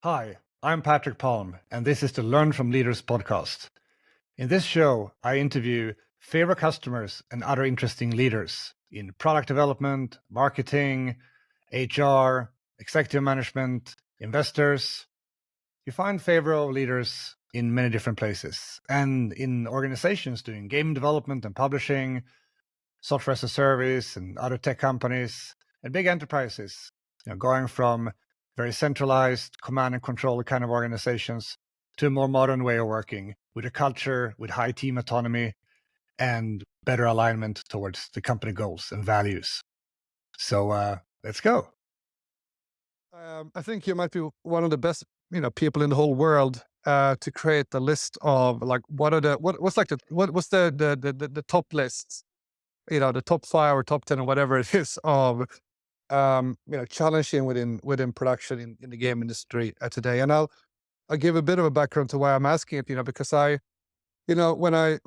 Hi, I'm Patric Palm, and this is the Learn from Leaders podcast. In this show, I interview favorite customers and other interesting leaders in product development, marketing, HR, executive management, investors. You find favorite leaders in many different places and in organizations doing game development and publishing, software as a service, and other tech companies, and big enterprises, going from very centralized command and control kind of organizations to a more modern way of working with a culture with high team autonomy and better alignment towards the company goals and values. So let's go. I think you might be one of the best, people in the whole world to create a list of like what are the what's like what's the top lists, the top 5 or top 10 or whatever it is of challenging within production in the game industry today. And I'll give a bit of a background to why I'm asking it, because when I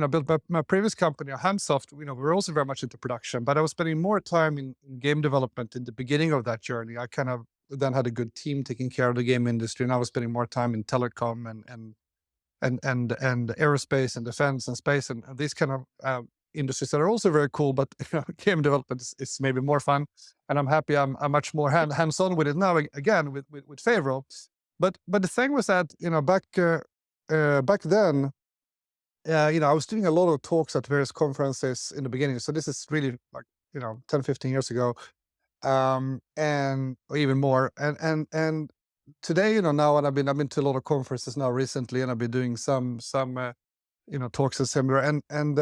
built my previous company, Handsoft, we were also very much into production, but I was spending more time in game development in the beginning of that journey. I kind of then had a good team taking care of the game industry, and I was spending more time in telecom and aerospace and defense and space and these kind of industries that are also very cool. But game development is maybe more fun, and I'm happy I'm much more hands on with it now again with Favro. But the thing was that back then I was doing a lot of talks at various conferences in the beginning. So this is really like, 10, 15 years ago. And or even more. And today, now, and I've been to a lot of conferences now recently, and I've been doing some talks and similar. And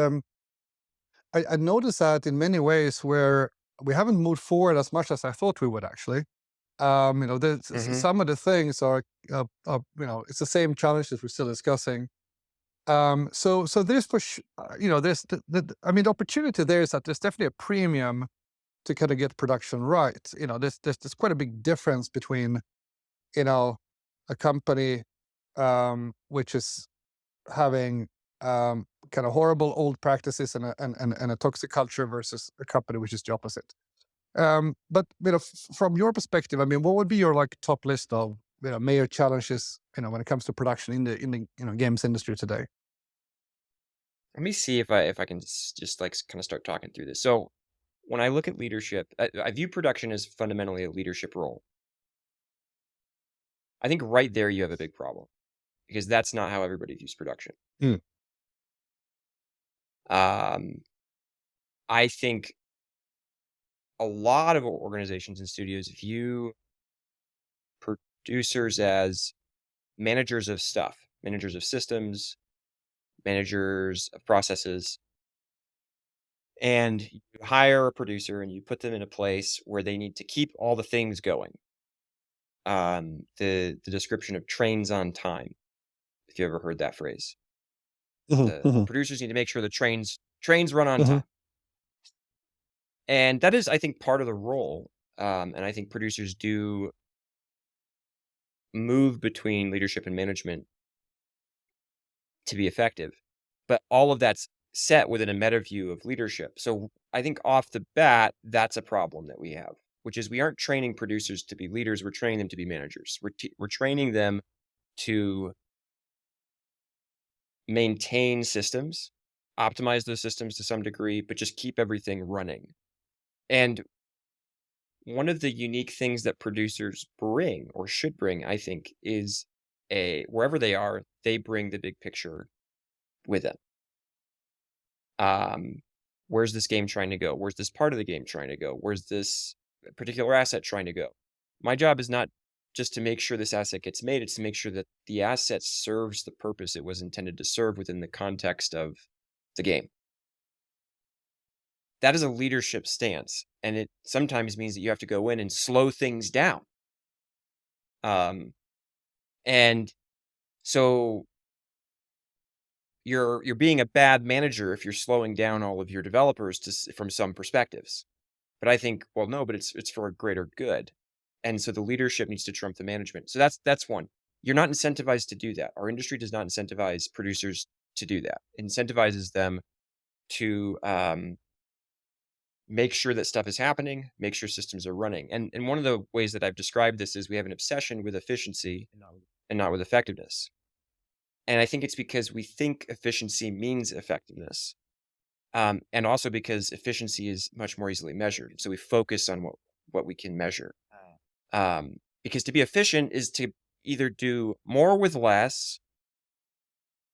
I noticed that in many ways where we haven't moved forward as much as I thought we would actually. hmm Some of the things are, it's the same challenges we're still discussing. So there's there's the opportunity there is that there's definitely a premium to kind of get production right. There's quite a big difference between, a company which is having kind of horrible old practices and a toxic culture versus a company which is the opposite. But from your perspective, I mean, what would be your like top list of major challenges when it comes to production in the games industry today? Let me see if I can just like kind of start talking through this. So when I look at leadership, I view production as fundamentally a leadership role. I think right there you have a big problem because that's not how everybody views production. Mm. Um, I think a lot of organizations and studios view producers as managers of stuff, managers of systems, managers of processes, and you hire a producer and you put them in a place where they need to keep all the things going. The description of trains on time, if you ever heard that phrase. Mhm, The mhm, producers need to make sure the trains run on mhm, time. And that is, I think, part of the role. And I think producers do move between leadership and management to be effective. But all of that's set within a meta view of leadership. So I think off the bat, that's a problem that we have, which is we aren't training producers to be leaders. We're training them to be managers. We're training them to maintain systems, optimize those systems to some degree, but just keep everything running. And one of the unique things that producers bring or should bring, I think, is a wherever they are, they bring the big picture with them. Um, where's this game trying to go? Where's this part of the game trying to go? Where's this particular asset trying to go? My job is not just to make sure this asset gets made, it's to make sure that the asset serves the purpose it was intended to serve within the context of the game. That is a leadership stance, and it sometimes means that you have to go in and slow things down. Um, and so you're being a bad manager if you're slowing down all of your developers from some perspectives. But I think, well, no, but it's for a greater good. And so the leadership needs to trump the management. So that's one. You're not incentivized to do that. Our industry does not incentivize producers to do that. It incentivizes them to make sure that stuff is happening, make sure systems are running. And one of the ways that I've described this is we have an obsession with efficiency and not with effectiveness. And I think it's because we think efficiency means effectiveness. And also because efficiency is much more easily measured. So we focus on what we can measure. Because to be efficient is to either do more with less,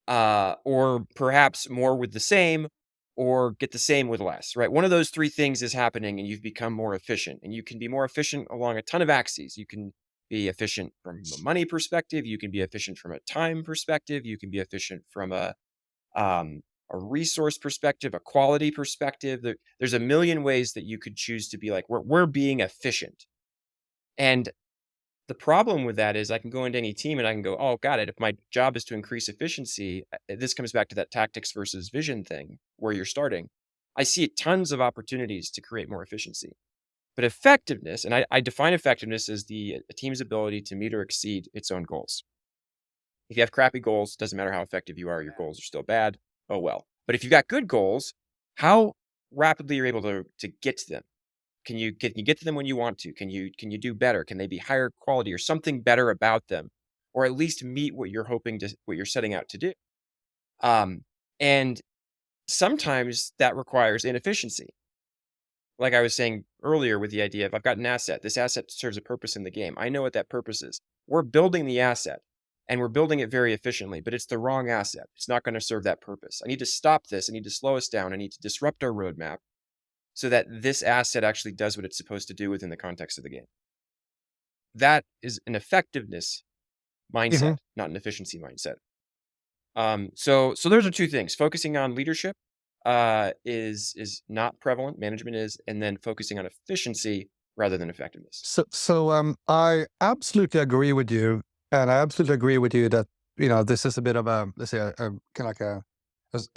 or perhaps more with the same, or get the same with less, right? One of those three things is happening and you've become more efficient. And you can be more efficient along a ton of axes. You can be efficient from a money perspective. You can be efficient from a time perspective. You can be efficient from a resource perspective, a quality perspective. There's a million ways that you could choose to be like, we're being efficient. And the problem with that is I can go into any team and I can go, oh, got it. If my job is to increase efficiency, this comes back to that tactics versus vision thing where you're starting. I see tons of opportunities to create more efficiency. But effectiveness, and I define effectiveness as a team's ability to meet or exceed its own goals. If you have crappy goals, it doesn't matter how effective you are, your goals are still bad. Oh, well. But if you've got good goals, how rapidly you're able to get to them? Can you get to them when you want to? Can you do better? Can they be higher quality or something better about them? Or at least meet what you're setting out to do? And sometimes that requires inefficiency. Like I was saying earlier with the idea of I've got an asset. This asset serves a purpose in the game. I know what that purpose is. We're building the asset. And we're building it very efficiently, but it's the wrong asset. It's not going to serve that purpose. I need to stop this. I need to slow us down. I need to disrupt our roadmap so that this asset actually does what it's supposed to do within the context of the game. That is an effectiveness mindset, not an efficiency mindset. So those are two things. Focusing on leadership is not prevalent. Management is, and then focusing on efficiency rather than effectiveness. So I absolutely agree with you. And I absolutely agree with you that, this is a bit of let's say, a kind of like a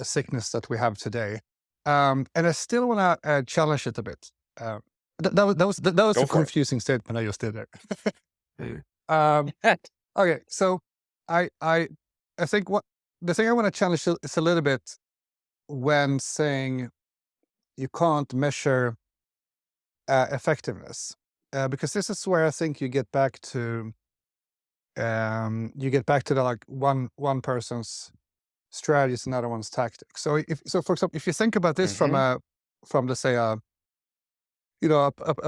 sickness that we have today. And I still want to challenge it a bit. That was a confusing statement I just did there. Okay, so I think the thing I want to challenge is a little bit when saying you can't measure effectiveness, because this is where I think you get back to the like one person's strategies, another one's tactics. So for example, if you think about this from let's say a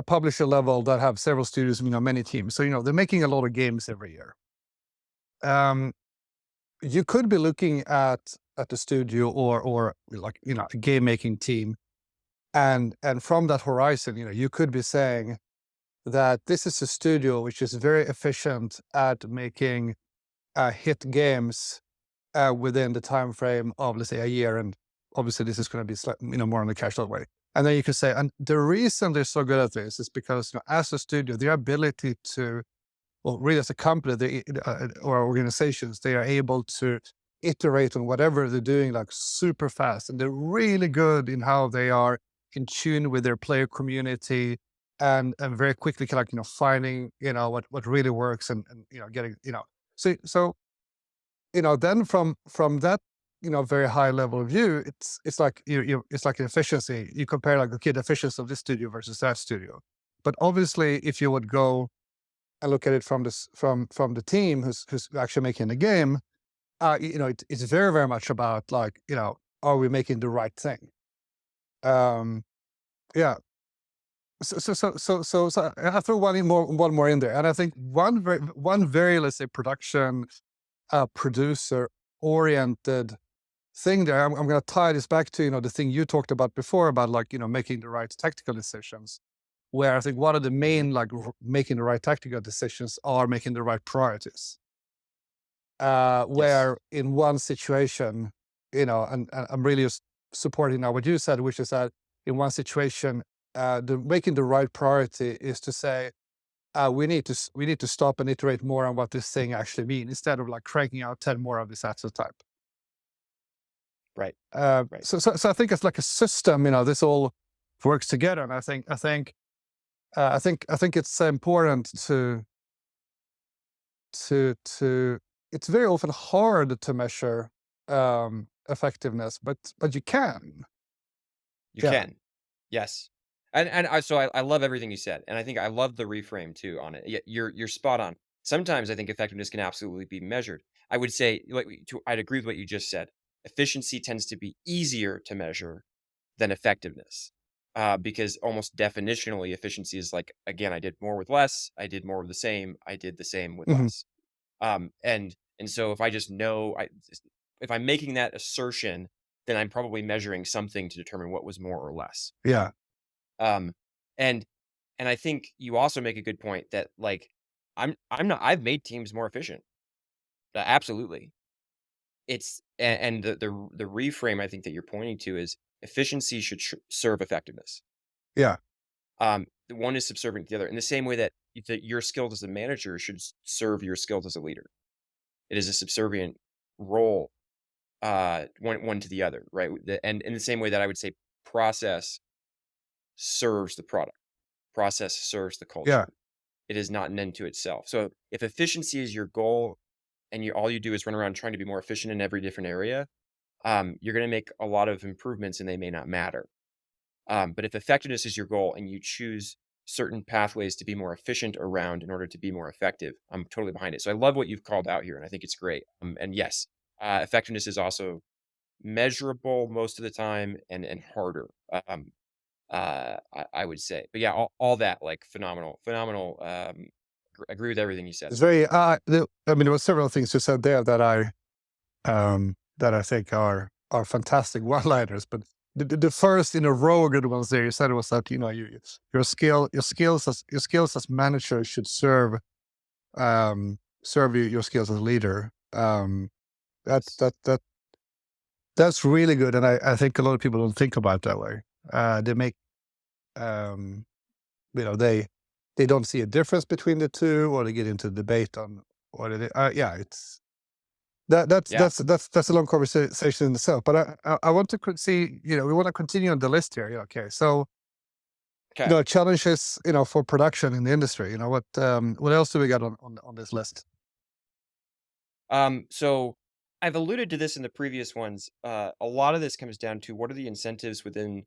publisher level that have several studios, many teams. So they're making a lot of games every year. You could be looking at the studio or like a game making team, and from that horizon, you could be saying that this is a studio which is very efficient at making hit games within the time frame of, let's say, a year, and obviously this is going to be more on the casual way. And then you can say, and the reason they're so good at this is because as a studio, their ability to, well, really as a company or organizations, they are able to iterate on whatever they're doing like super fast, and they're really good in how they are in tune with their player community. And very quickly kind of finding what really works and getting so then from that very high level view, it's like it's like efficiency. You compare like the efficiency of this studio versus that studio. But obviously, if you would go and look at it from the team who's actually making the game, it's very, very much about like are we making the right thing? Yeah. So I throw one more in there, and I think one very let's say production producer oriented thing there. I'm going to tie this back to the thing you talked about before about like making the right tactical decisions, where I think one of the main like making the right tactical decisions are making the right priorities. Where in one situation, and I'm really just supporting now what you said, which is that in one situation, making the right priority is to say, we need to stop and iterate more on what this thing actually means instead of like cranking out 10 more of this asset type. Right. So I think it's like a system. This all works together, and I think it's important to. It's very often hard to measure effectiveness, but you can. You can. Yes. So I love everything you said, and I think I love the reframe too on it. Yeah, you're spot on. Sometimes I think effectiveness can absolutely be measured. I would say, I'd agree with what you just said. Efficiency tends to be easier to measure than effectiveness, because almost definitionally, efficiency is like, again, I did more with less, I did more of the same, I did the same with Mhm. less. And so if I just know, if I'm making that assertion, then I'm probably measuring something to determine what was more or less. Yeah. Um, and and I think you also make a good point that like I'm not I've made teams more efficient. Absolutely. And the reframe I think that you're pointing to is efficiency should serve effectiveness. Yeah. The one is subservient to the other in the same way that your skills as a manager should serve your skills as a leader. It is a subservient role, one to the other, right? And in the same way that I would say process serves the product, process serves the Yeah. culture. It is not an end to itself. So if efficiency is your goal and all you do is run around trying to be more efficient in every different area, you're going to make a lot of improvements and they may not matter. But if effectiveness is your goal and you choose certain pathways to be more efficient around in order to be more effective, I'm totally behind it. So I love what you've called out here, and I think it's great. And yes, effectiveness is also measurable most of the time and harder. I would say, but yeah, all that like phenomenal. Agree with everything you said. It's very, I mean, there were several things you said there that I think are fantastic one-liners, but the first in a row good ones there you said was that, your skills as manager should serve your skills as a leader. That, Yes. that, that, that's really good. And I think a lot of people don't think about it that way. They make, um, you know, they don't see a difference between the two, or they get into debate on what it is. Yeah, it's Yeah. that's a long conversation in itself. But I want to see, we want to continue on the list here. Yeah, okay, so Okay. challenges, for production in the industry. What else do we got on this list? So I've alluded to this in the previous ones. A lot of this comes down to what are the incentives within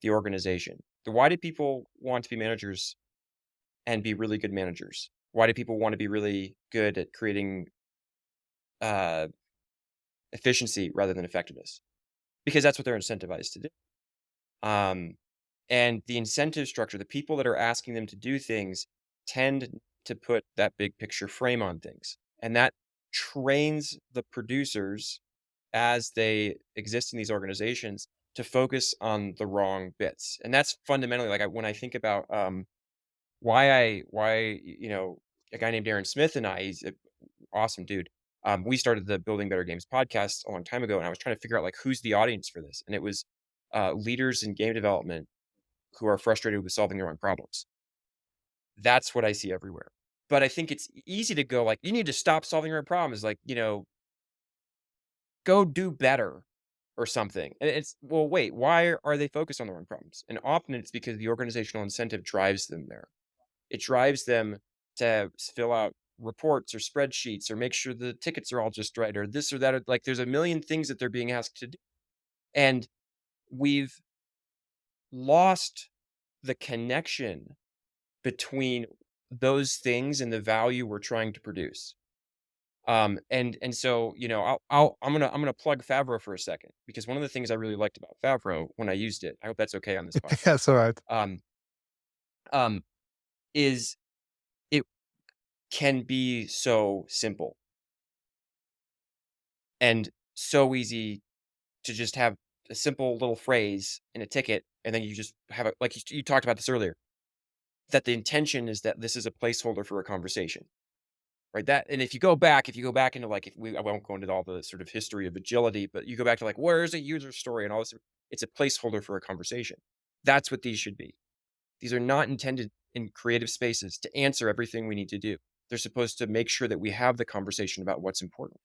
the organization. Why do people want to be managers and be really good managers? Why do people want to be really good at creating uh, efficiency rather than effectiveness? Because that's what they're incentivized to do. Um, and the incentive structure, the people that are asking them to do things tend to put that big picture frame on things. And that trains the producers as they exist in these organizations to focus on the wrong bits. And that's fundamentally like when I think about why a guy named Aaron Smith and he's an awesome dude. We started the Building Better Games podcast a long time ago, and I was trying to figure out like who's the audience for this, and it was leaders in game development who are frustrated with solving the wrong problems. That's what I see everywhere. But I think it's easy to go like, you need to stop solving your problems. Like, go do better or something. And it's, well, wait, why are they focused on the wrong problems? And often it's because the organizational incentive drives them there. It drives them to fill out reports or spreadsheets or make sure the tickets are all just right or this or that. Or, like there's a million things that they're being asked to do. And we've lost the connection between those things and the value we're trying to produce. And so, I'm gonna plug Favreau for a second because one of the things I really liked about Favreau when I used it, I hope that's okay on this podcast, That's all right. um, um, is it can be so simple and so easy to just have a simple little phrase in a ticket, and then you just have like you talked about this earlier, that the intention is that this is a placeholder for a conversation. Right, that and if you go back into, like, I won't go into all the sort of history of agility, but you go back to, like, where is a user story and all this, it's a placeholder for a conversation. That's what these should be. These are not intended in creative spaces to answer everything we need to do. They're supposed to make sure that we have the conversation about what's important.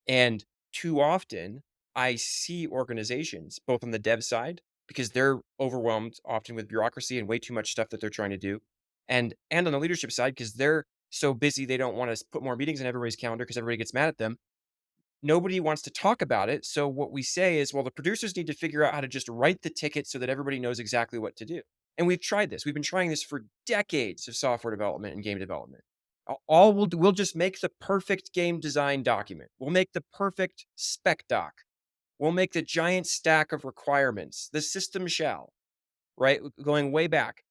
And too often, I see organizations, both on the dev side, because they're overwhelmed often with bureaucracy and way too much stuff that they're trying to do, and on the leadership side, because they're so busy they don't want to put more meetings in everybody's calendar because everybody gets mad at them. Nobody wants to talk about it. So what we say is, well, the producers need to figure out how to just write the ticket so that everybody knows exactly what to do. And we've tried this. We've been trying this for decades of software development and game development. All we'll just make the perfect game design document. We'll make the perfect spec doc. We'll make the giant stack of requirements, the system shall, right? Going way back.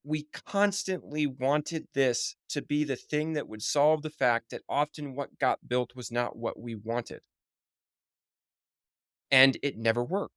We constantly wanted this to be the thing that would solve the fact that often what got built was not what we wanted. And it never worked.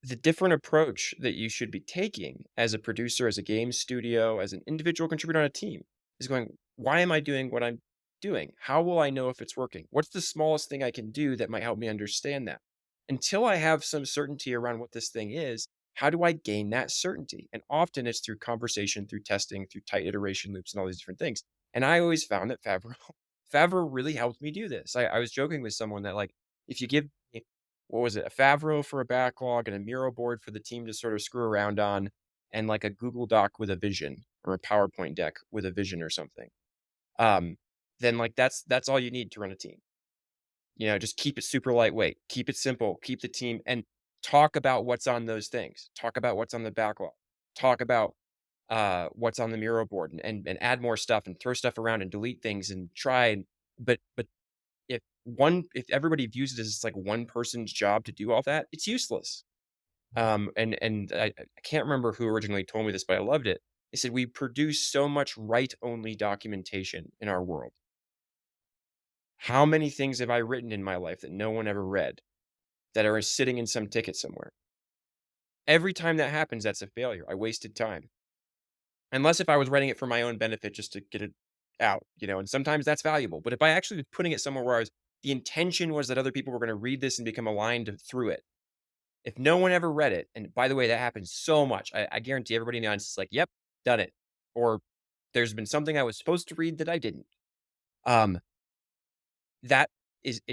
The different approach that you should be taking as a producer, as a game studio, as an individual contributor on a team is going, why am I doing what I'm doing? How will I know if it's working? What's the smallest thing I can do that might help me understand that? Until I have some certainty around what this thing is, how do I gain that certainty? And often it's through conversation, through testing, through tight iteration loops, and all these different things. And I always found that Favreau really helped me do this. I was joking with someone that, like, if you give me, what was it, a Favreau for a backlog and a Miro board for the team to sort of screw around on, and like a Google Doc with a vision, or a PowerPoint deck with a vision or something, then like that's all you need to run a team. Just keep it super lightweight, keep it simple, keep the team, and talk about what's on those things. Talk about what's on the backlog. Talk about what's on the Miro board, and add more stuff and throw stuff around and delete things and try. But if everybody views it as it's like one person's job to do all that, it's useless. And I can't remember who originally told me this, but I loved it. They said, we produce so much write-only documentation in our world. How many things have I written in my life that no one ever read, that are sitting in some ticket somewhere? Every time that happens, that's a failure. I wasted time. Unless if I was writing it for my own benefit just to get it out, and sometimes that's valuable. But if I actually was putting it somewhere where the intention was that other people were going to read this and become aligned through it. If no one ever read it, and by the way, that happens so much, I guarantee everybody in the audience is like, yep, done it. Or there's been something I was supposed to read that I didn't. It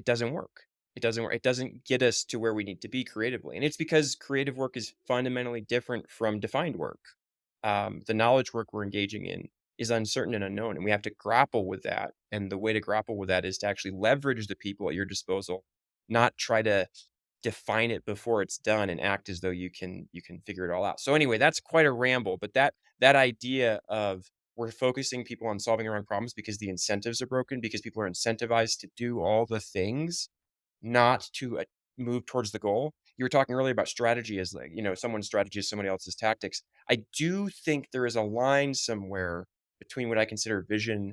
doesn't work. It doesn't work. It doesn't get us to where we need to be creatively. And it's because creative work is fundamentally different from defined work. The knowledge work we're engaging in is uncertain and unknown, and we have to grapple with that. And the way to grapple with that is to actually leverage the people at your disposal, not try to define it before it's done and act as though you can figure it all out. So anyway, that's quite a ramble, but that idea of we're focusing people on solving their own problems because the incentives are broken, because people are incentivized to do all the things, not to move towards the goal. You were talking earlier about strategy as, like, someone's strategy is somebody else's tactics. I do think there is a line somewhere between what I consider vision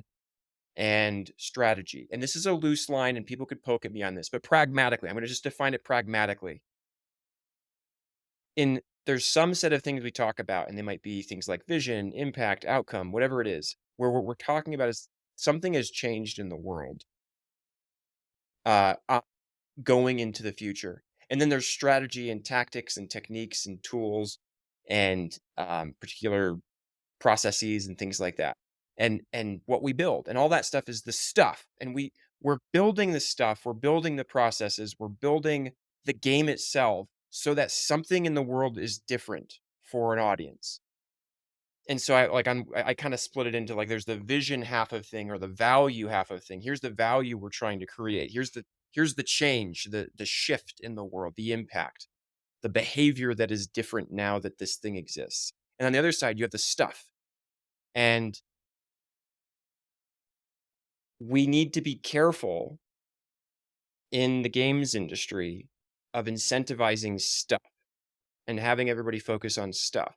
and strategy. And this is a loose line, and people could poke at me on this, but pragmatically, I'm going to just define it pragmatically. There's some set of things we talk about, and they might be things like vision, impact, outcome, whatever it is, where what we're talking about is something has changed in the world, going into the future. And then there's strategy and tactics and techniques and tools and particular processes and things like that. And what we build and all that stuff is the stuff. And we're building the stuff, we're building the processes, we're building the game itself so that something in the world is different for an audience. And so I kind of split it into, like, there's the vision half of thing, or the value half of thing. Here's the value we're trying to create. Here's the change, the shift in the world, the impact, the behavior that is different now that this thing exists. And on the other side, you have the stuff. And we need to be careful in the games industry of incentivizing stuff and having everybody focus on stuff.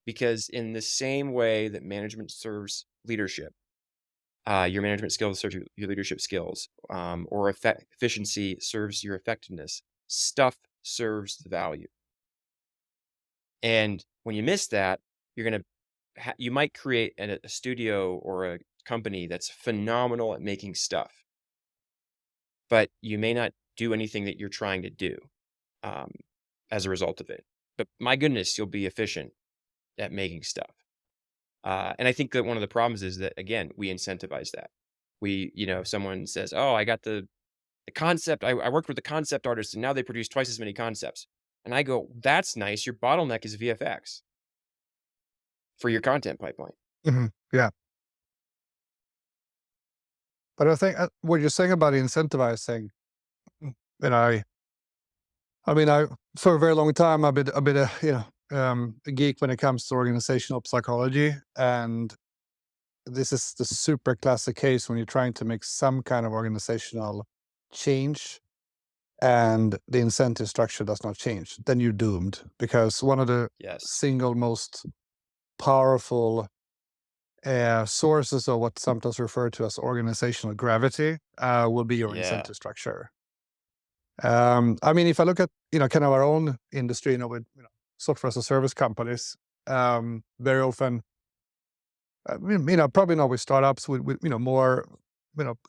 Because in the same way that management serves leadership, your management skills serve your leadership skills, or efficiency serves your effectiveness, stuff serves the value. And when you miss that, you might create a studio or a company that's phenomenal at making stuff, but you may not do anything that you're trying to do as a result of it. But my goodness, you'll be efficient at making stuff. And I think that one of the problems is that, again, we incentivize that. If someone says, oh, I got the concept, I worked with the concept artist and now they produce twice as many concepts. And I go, that's nice. Your bottleneck is VFX for your content pipeline. Mm-hmm. Yeah. But I think what you're saying about incentivizing, and I mean, for a very long time, I've been a geek when it comes to organizational psychology, and this is the super classic case when you're trying to make some kind of organizational change and the incentive structure does not change, then you're doomed, because one of the Yes. single most powerful sources of what sometimes referred to as organizational gravity will be your Yeah. incentive structure. I mean, if I look at kind of our own industry, with software as a service companies, very often, probably not with startups, with more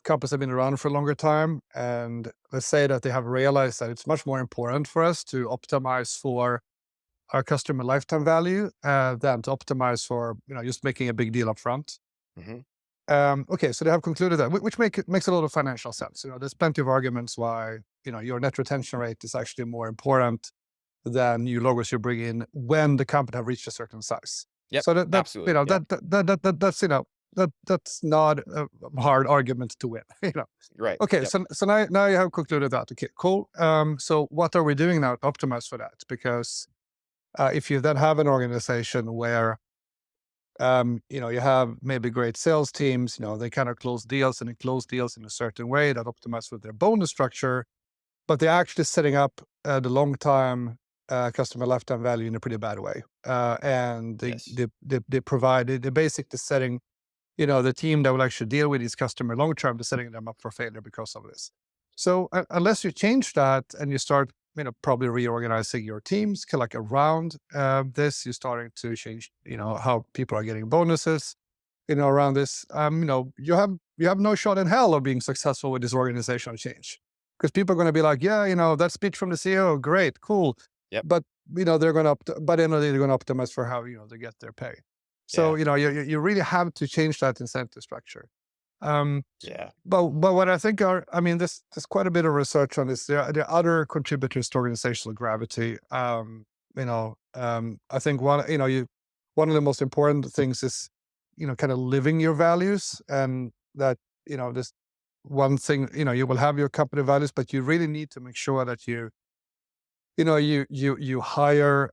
companies have been around for a longer time, and let's say that they have realized that it's much more important for us to optimize for our customer lifetime value than to optimize for just making a big deal up front. hmm Okay, so they have concluded that, which makes a lot of financial sense. There's plenty of arguments why your net retention rate is actually more important than new logos you bring in when the company have reached a certain size. Yep. So that Absolutely. Yep. that's not a hard argument to win. Right. Okay, Yep. so now you have concluded that. Okay, cool. So what are we doing now to optimize for that? Because if you then have an organization where you have maybe great sales teams, they kind of close deals and they close deals in a certain way that optimize with their bonus structure, but they're actually setting up the long-term customer lifetime value in a pretty bad way. And Yes. they're basically setting, the team that will actually deal with these customer long-term, they're setting them up for failure because of this. So unless you change that and you start, probably reorganizing your teams like around this, you're starting to change, how people are getting bonuses, around this, you have no shot in hell of being successful with this organizational change, because people are going to be like, yeah, that speech from the CEO, great, cool, Yep. but they're going to, by the end of the day, they're going to optimize for how they get their pay. So Yeah. you really have to change that incentive structure. Yeah. But what I think there's quite a bit of research on this. There are other contributors to organizational gravity. I think one of the most important things is kind of living your values, and that this one thing, you will have your company values, but you really need to make sure that you hire,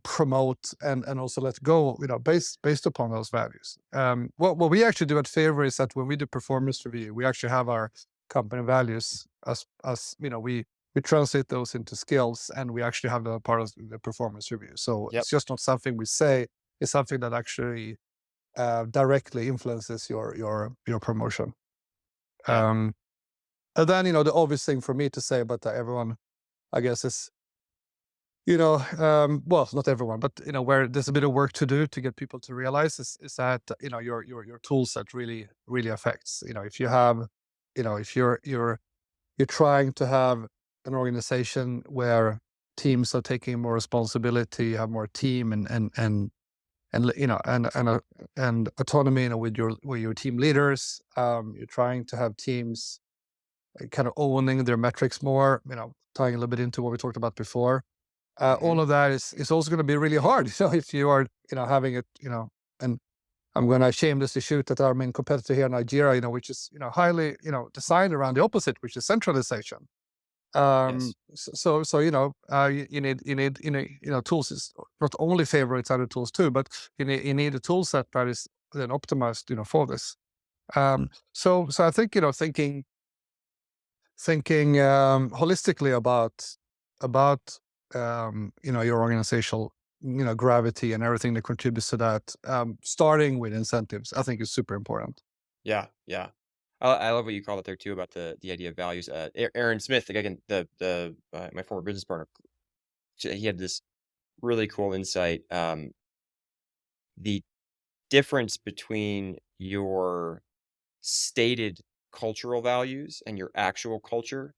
promote and also let go, based upon those values. What we actually do at Favor is that when we do performance review, we actually have our company values as we translate those into skills, and we actually have the part of the performance review. So Yep. it's just not something we say; it's something that actually directly influences your promotion. Yeah. And then the obvious thing for me to say about that, everyone, I guess, is well, not everyone, but where there's a bit of work to do to get people to realize is that your tool set really really affects. If you have, if you're trying to have an organization where teams are taking more responsibility, have more team and autonomy, with your team leaders. You're trying to have teams kind of owning their metrics more. Tying a little bit into what we talked about before. All of that is also going to be really hard. So if you are, having it, and I'm going to shamelessly shoot at our main competitor here in Nigeria, which is, highly, designed around the opposite, which is centralization. Yes. So you need tools. Is not only Favor, it's other tools too, but you need a tool set that is then optimized, for this. So I think thinking holistically about your organizational gravity and everything that contributes to that, starting with incentives, I think is super important. Yeah. Yeah. I love what you call it there too about the idea of values. Aaron Smith, my former business partner, he had this really cool insight. The difference between your stated cultural values and your actual culture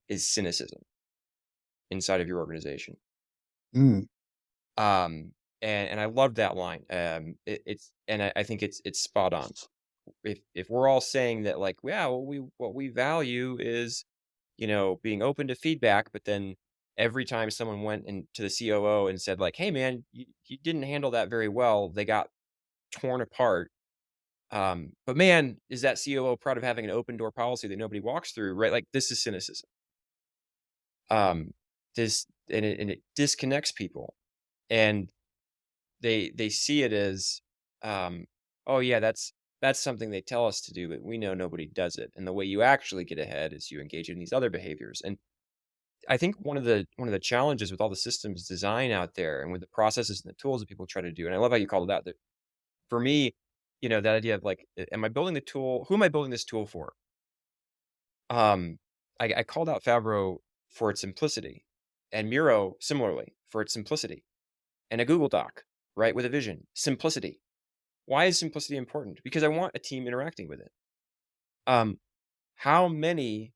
is cynicism inside of your organization. Mm. And I loved that line. I think it's spot on. If we're all saying that, like, yeah, what we value is, being open to feedback, but then every time someone went into the COO and said, like, hey man, you didn't handle that very well, they got torn apart. But man, is that COO proud of having an open door policy that nobody walks through, right? Like, this is cynicism. this and it disconnects people, and they see it as, oh yeah, that's something they tell us to do, but we know nobody does it. And the way you actually get ahead is you engage in these other behaviors. And I think one of the challenges with all the systems design out there and with the processes and the tools that people try to do, and I love how you called it out, that for me, that idea of like, am I building the tool? Who am I building this tool for? Um, I called out Favreau for its simplicity, and Miro similarly for its simplicity, and a Google Doc, right, with a vision, simplicity. Why is simplicity important? Because I want a team interacting with it. Um, how many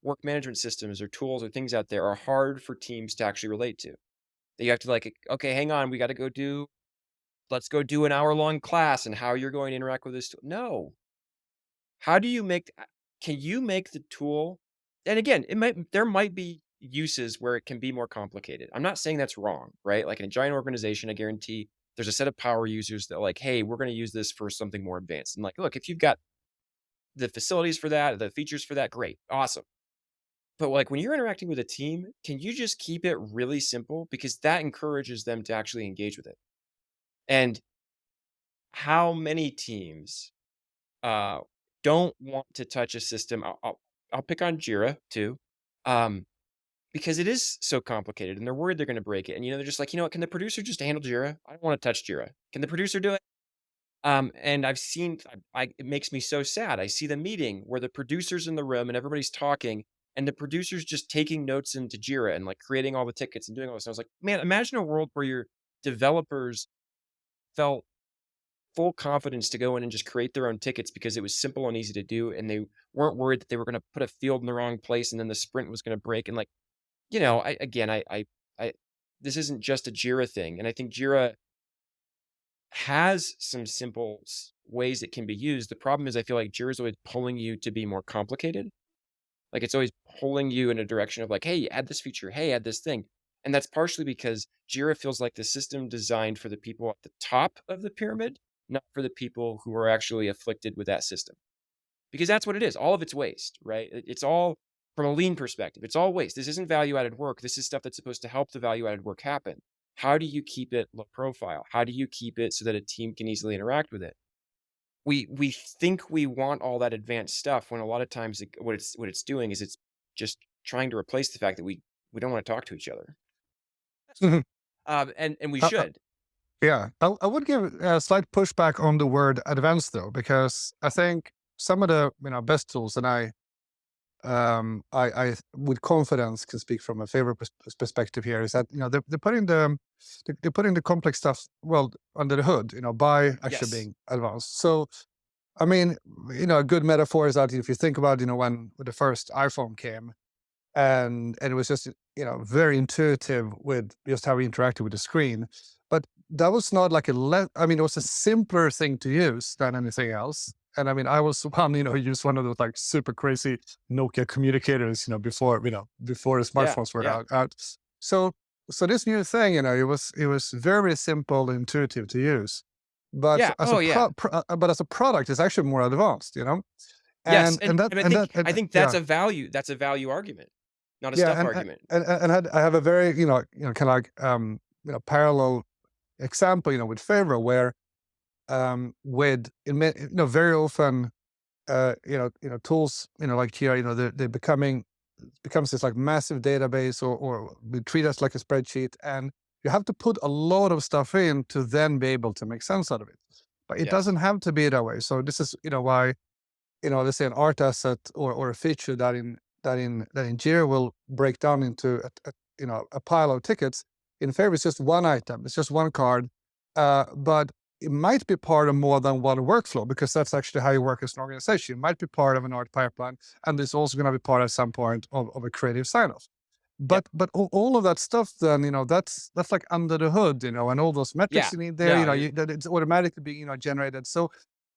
work management systems or tools or things out there are hard for teams to actually relate to? That you have to like, okay, hang on, we got to let's go do an hour-long class and how you're going to interact with this tool. No. How do you can you make the tool? And again, there might be uses where it can be more complicated. I'm not saying that's wrong, right? Like in a giant organization, I guarantee there's a set of power users that like, hey, we're going to use this for something more advanced. And like, look, if you've got the facilities for that, the features for that, great, awesome. But like when you're interacting with a team, can you just keep it really simple? Because that encourages them to actually engage with it. And how many teams uh, don't want to touch a system? I'll pick on Jira too, because it is so complicated, and they're worried they're going to break it. And they're just like, what? Can the producer just handle Jira? I don't want to touch Jira. Can the producer do it? And I've seen, it makes me so sad. I see the meeting where the producer's in the room and everybody's talking, and the producer's just taking notes into Jira and like creating all the tickets and doing all this. And I was like, man, imagine a world where your developers felt full confidence to go in and just create their own tickets because it was simple and easy to do, and they weren't worried that they were going to put a field in the wrong place and then the sprint was going to break. And like, I this isn't just a Jira thing, and I think Jira has some simple ways it can be used. The problem is I feel like Jira is always pulling you to be more complicated. Like it's always pulling you in a direction of like, hey, add this feature, hey, add this thing. And that's partially because Jira feels like the system designed for the people at the top of the pyramid, not for the people who are actually afflicted with that system. Because that's what it is. All of it's waste, right? It's all from a lean perspective. It's all waste. This isn't value added work. This is stuff that's supposed to help the value added work happen. How do you keep it low profile? How do you keep it so that a team can easily interact with it? We think we want all that advanced stuff when a lot of times what it's doing is it's just trying to replace the fact that we don't want to talk to each other. Mhm. And we Uh, uh, should. Yeah, I would give a slight pushback on the word advanced though, because I think some of the best tools, and I with confidence can speak from a favorite perspective here, is that they're putting the complex stuff well under the hood, by actually Yes. being advanced. So I mean, a good metaphor is that if you think about when the first iPhone came, and it was just very intuitive with just how we interacted with the screen, but that was not like it was a simpler thing to use than anything else. And I mean, I was one who used one of those like super crazy Nokia communicators before the Yeah. smartphones were Yeah. out. So this new thing, it was very simple and intuitive to use, but Yeah. Oh yeah. but as a product it's actually more advanced. Yes. And that And and that I think yeah. that's a value argument, not a Yeah, stuff argument. I have a very kind of like parallel example with Favreau, where very often tools like Jira, they're becomes this like massive database, or we treat us like a spreadsheet, and you have to put a lot of stuff in to then be able to make sense out of it. But it Yes. doesn't have to be that way. So this is why let's say an art asset or a feature that in Jira will break down into a pile of tickets. In Favor, it's just one item, it's just one card, but it might be part of more than one workflow, because that's actually how you work as an organization. It might be part of an art pipeline, and it's also going to be part at some point of a creative sign-off. Yep. But all of that stuff, then that's like under the hood, and all those metrics Yeah. you need there, No, that it's automatically being generated. So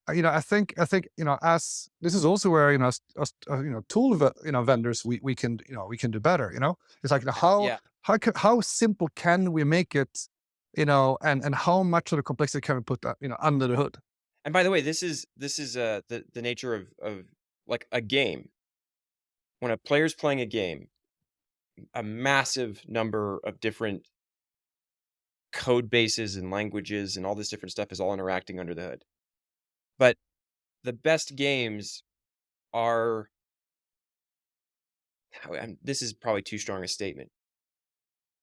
I think as this is also where as tool vendors, we can do better. It's like yeah. how simple can we make it, and how much of the complexity can we put under the hood. And by the way, this is the nature of like a game. When a player's playing a game, a massive number of different code bases and languages and all this different stuff is all interacting under the hood. But the best games are, this is probably too strong a statement.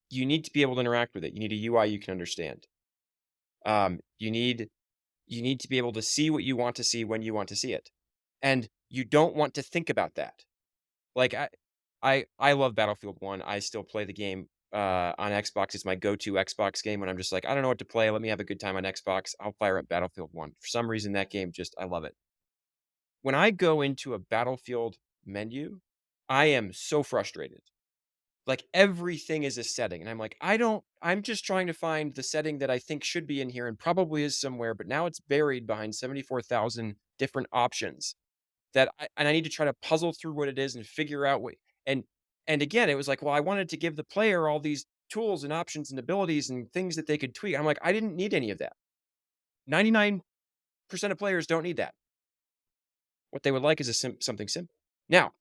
You need to be able to interact with it. You need a UI you can understand. You need to be able to see what you want to see when you want to see it. And you don't want to think about that. Like I love Battlefield 1. I still play the game on Xbox. It's my go-to Xbox game when I'm just like, I don't know what to play. Let me have a good time on Xbox. I'll fire up Battlefield 1. For some reason, that game I love it. When I go into a Battlefield menu, I am so frustrated. Like everything is a setting. And I'm like, I'm just trying to find the setting that I think should be in here and probably is somewhere, but now it's buried behind 74,000 different options that I need to try to puzzle through what it is and figure out what, and again, it was like, well, I wanted to give the player all these tools and options and abilities and things that they could tweak. I'm like, I didn't need any of that. 99% of players don't need that. What they would like is something simple. Now,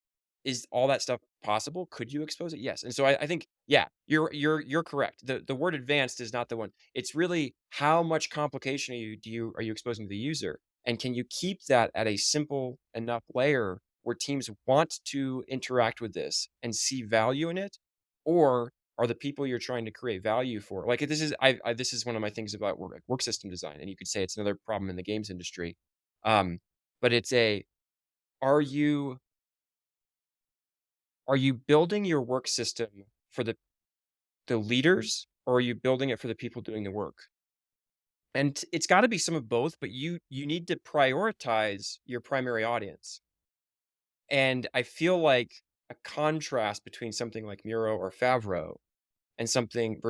is all that stuff possible? Could you expose it? Yes. And so I think, yeah, you're correct. The word advanced is not the one. It's really how much complication are you exposing to the user? And can you keep that at a simple enough layer where teams want to interact with this and see value in it? Or are the people you're trying to create value for? Like this is one of my things about work system design. And you could say it's another problem in the games industry. But it's are you building your work system for the leaders, or are you building it for the people doing the work? And it's got to be some of both, but you need to prioritize your primary audience. And I feel like a contrast between something like Miro or Favreau and something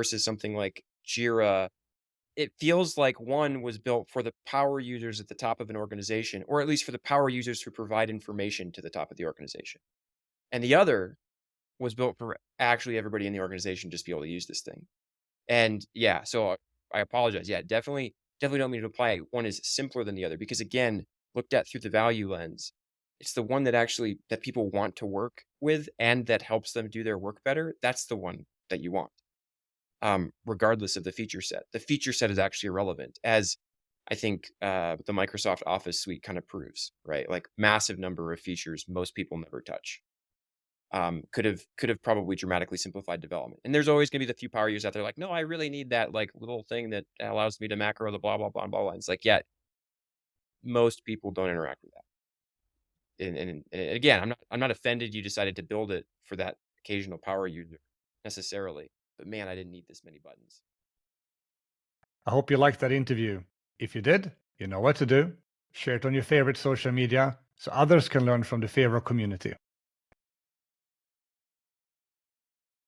like Jira, it feels like one was built for the power users at the top of an organization, or at least for the power users who provide information to the top of the organization. And the other was built for actually everybody in the organization just be able to use this thing. And yeah, so I apologize. Yeah, definitely don't mean to imply one is simpler than the other, because again, looked at through the value lens, it's the one that people want to work with and that helps them do their work better. That's the one that you want. Regardless of the feature set. The feature set is actually irrelevant, as I think the Microsoft Office suite kind of proves, right? Like massive number of features most people never touch. Could have probably dramatically simplified development. And there's always going to be the few power users out there like, no, I really need that like little thing that allows me to macro the blah, blah, blah, blah, blah. And it's like, yeah, most people don't interact with that. And again, I'm not offended you decided to build it for that occasional power user necessarily, but man, I didn't need this many buttons. I hope you liked that interview. If you did, you know what to do. Share it on your favorite social media so others can learn from the Favreau community.